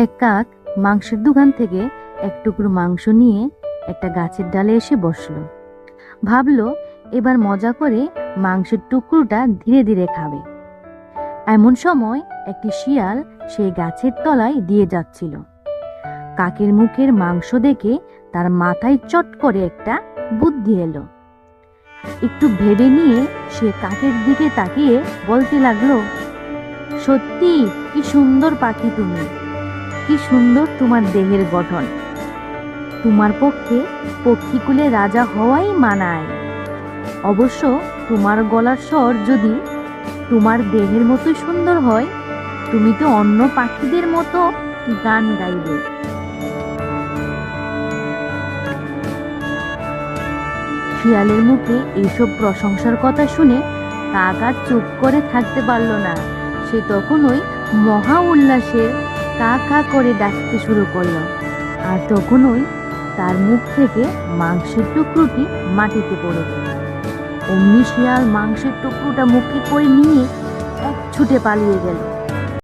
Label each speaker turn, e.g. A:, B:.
A: এক কাক মাংসের দোকান থেকে এক টুকরো মাংস নিয়ে একটা গাছের ডালে এসে বসলো। ভাবলো এবার মজা করে মাংসের টুকরোটা ধীরে ধীরে খাবে। এমন সময় একটি শিয়াল সেই গাছের তলায় দিয়ে যাচ্ছিল। কাকের মুখের মাংস দেখে তার মাথায় চট করে একটা বুদ্ধি এলো। একটু ভেবে নিয়ে সে কাকের দিকে তাকিয়ে বলতে লাগলো, সত্যি কি সুন্দর পাখি তুমি, কি সুন্দর তোমার দেহের গঠন। তোমার পক্ষে পক্ষীকুলে রাজা হওয়াই মানায়। অবশ্য তোমার গলার স্বর যদি তোমার দেহের মতো সুন্দর হয়, তুমি তো অন্য পাখিদের মতো গান গাইবে। শিয়ালের মুখে এইসব প্রশংসার কথা শুনে কাক আর চুপ করে থাকতে পারল না। সে তখনই মহা উল্লাসে কা কা করে ডাকতে শুরু করলো। আর তখনই তার মুখ থেকে মাংসের টুকরোটি মাটিতে পড়ে গেল। অমনি শিয়াল মাংসের টুকরোটা মুখে করে নিয়ে এক ছুটে পালিয়ে গেল।